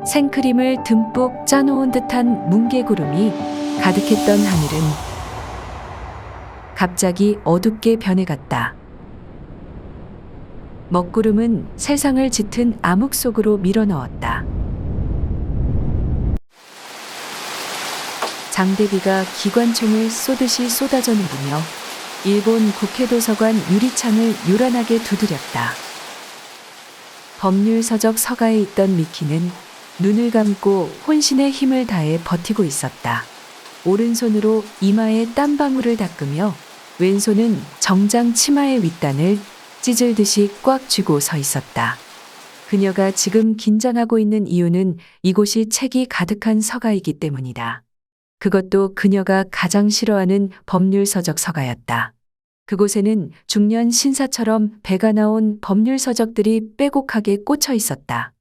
생크림을 듬뿍 짜놓은 듯한 뭉게구름이 가득했던 하늘은 갑자기 어둡게 변해갔다. 먹구름은 세상을 짙은 암흑 속으로 밀어넣었다. 장대비가 기관총을 쏘듯이 쏟아져 내리며 일본 국회도서관 유리창을 요란하게 두드렸다. 법률서적 서가에 있던 미키는 눈을 감고 혼신의 힘을 다해 버티고 있었다. 오른손으로 이마에 땀방울을 닦으며 왼손은 정장 치마의 윗단을 찢을듯이 꽉 쥐고 서 있었다. 그녀가 지금 긴장하고 있는 이유는 이곳이 책이 가득한 서가이기 때문이다. 그것도 그녀가 가장 싫어하는 법률서적 서가였다. 그곳에는 중년 신사처럼 배가 나온 법률서적들이 빼곡하게 꽂혀 있었다.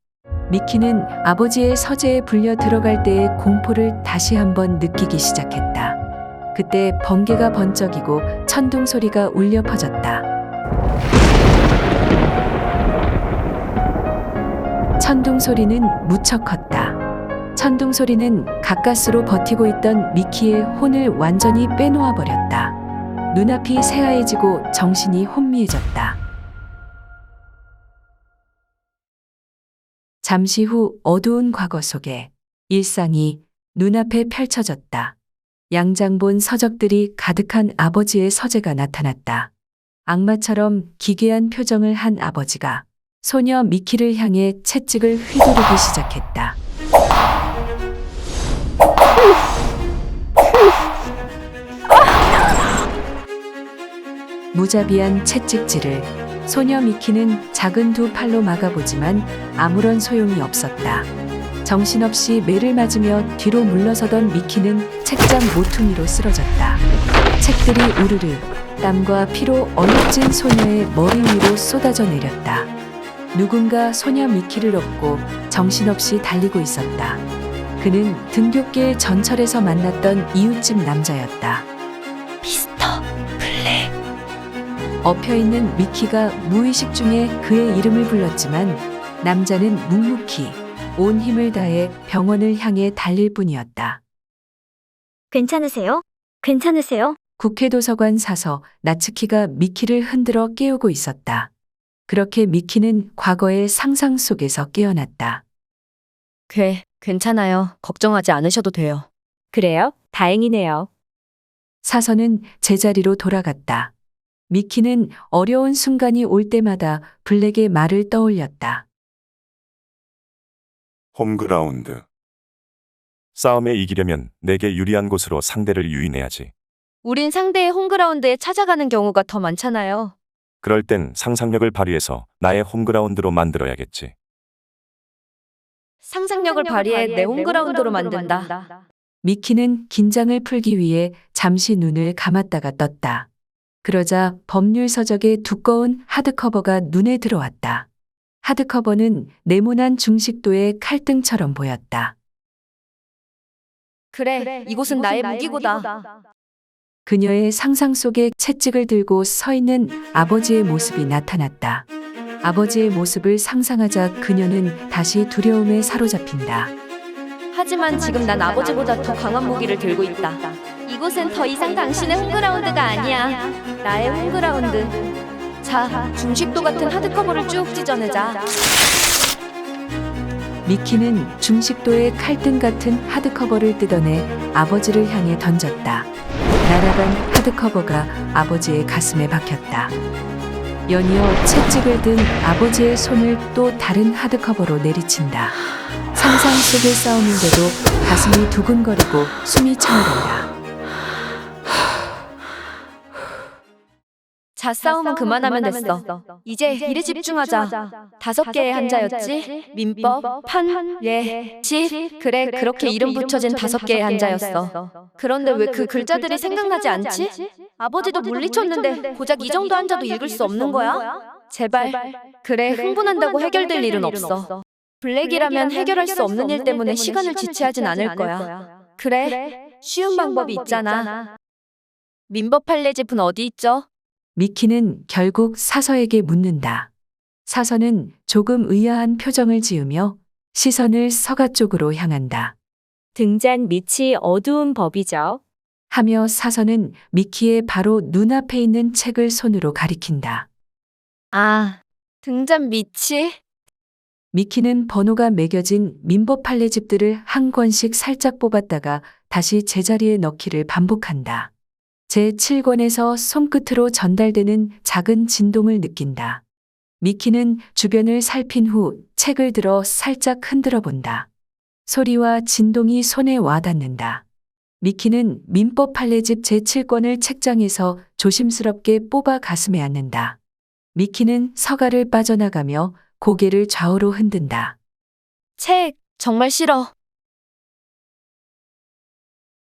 미키는 아버지의 서재에 불려 들어갈 때의 공포를 다시 한번 느끼기 시작했다. 그때 번개가 번쩍이고 천둥 소리가 울려 퍼졌다. 천둥 소리는 무척 컸다. 천둥 소리는 가까스로 버티고 있던 미키의 혼을 완전히 빼놓아 버렸다. 눈앞이 새하얘지고 정신이 혼미해졌다. 잠시 후 어두운 과거 속에 일상이 눈앞에 펼쳐졌다. 양장본 서적들이 가득한 아버지의 서재가 나타났다. 악마처럼 기괴한 표정을 한 아버지가 소녀 미키를 향해 채찍을 휘두르기 시작했다. 무자비한 채찍질을 소녀 미키는 작은 두 팔로 막아보지만 아무런 소용이 없었다. 정신없이 매를 맞으며 뒤로 물러서던 미키는 책장 모퉁이로 쓰러졌다. 책들이 우르르 땀과 피로 얼룩진 소녀의 머리 위로 쏟아져 내렸다. 누군가 소녀 미키를 업고 정신없이 달리고 있었다. 그는 등굣길 전철에서 만났던 이웃집 남자였다. 미스터 블랙. 엎혀있는 미키가 무의식 중에 그의 이름을 불렀지만 남자는 묵묵히 온 힘을 다해 병원을 향해 달릴 뿐이었다. 괜찮으세요? 괜찮으세요? 국회도서관 사서 나츠키가 미키를 흔들어 깨우고 있었다. 그렇게 미키는 과거의 상상 속에서 깨어났다. 괜찮아요. 걱정하지 않으셔도 돼요. 그래요? 다행이네요. 사서는 제자리로 돌아갔다. 미키는 어려운 순간이 올 때마다 블랙의 말을 떠올렸다. 홈그라운드. 싸움에 이기려면 내게 유리한 곳으로 상대를 유인해야지. 우린 상대의 홈그라운드에 찾아가는 경우가 더 많잖아요. 그럴 땐 상상력을 발휘해서 나의 홈그라운드로 만들어야겠지. 상상력을 발휘해 내 홈그라운드로 만든다. 미키는 긴장을 풀기 위해 잠시 눈을 감았다가 떴다. 그러자 법률서적의 두꺼운 하드커버가 눈에 들어왔다. 하드커버는 네모난 중식도의 칼등처럼 보였다. 그래, 이곳은 나의 무기고다. 그녀의 상상 속에 채찍을 들고 서 있는 아버지의 모습이 나타났다. 아버지의 모습을 상상하자 그녀는 다시 두려움에 사로잡힌다. 하지만 지금 난 아버지보다 더 강한 무기를 들고 있다. 이곳은 더 이상 당신의 홈그라운드가 아니야. 나의 홈그라운드. 자, 중식도 같은 하드커버를 쭉 찢어내자. 미키는 중식도의 칼등 같은 하드커버를 뜯어내 아버지를 향해 던졌다. 날아간 하드커버가 아버지의 가슴에 박혔다. 연이어 채찍을 든 아버지의 손을 또 다른 하드커버로 내리친다. 상상 속의 싸움인데도 가슴이 두근거리고 숨이 차오른다. 자, 싸움은 그만하면 됐어. 이제 일에 집중하자. 5개의 한자였지? 민법, 판, 예, 시. 그래, 그렇게 이름 붙여진 5개의 한자였어. 그런데 왜 그 글자들이 생각나지 않지? 아버지도 물리쳤는데 고작 이 정도 한자도 읽을 수 없는 거야? 제발. 그래, 흥분한다고 해결될 일은 없어. 블랙이라면 해결할 수 없는 일 때문에 시간을 지체하진 않을 거야. 그래, 쉬운 방법이 있잖아. 민법 판례집은 어디 있죠? 미키는 결국 사서에게 묻는다. 사서는 조금 의아한 표정을 지으며 시선을 서가 쪽으로 향한다. 등잔 밑이 어두운 법이죠. 하며 사서는 미키의 바로 눈앞에 있는 책을 손으로 가리킨다. 아, 등잔 밑이? 미키는 번호가 매겨진 민법 판례집들을 한 권씩 살짝 뽑았다가 다시 제자리에 넣기를 반복한다. 제7권에서 손끝으로 전달되는 작은 진동을 느낀다. 미키는 주변을 살핀 후 책을 들어 살짝 흔들어 본다. 소리와 진동이 손에 와닿는다. 미키는 민법 판례집 제7권을 책장에서 조심스럽게 뽑아 가슴에 안는다. 미키는 서가를 빠져나가며 고개를 좌우로 흔든다. 책, 정말 싫어.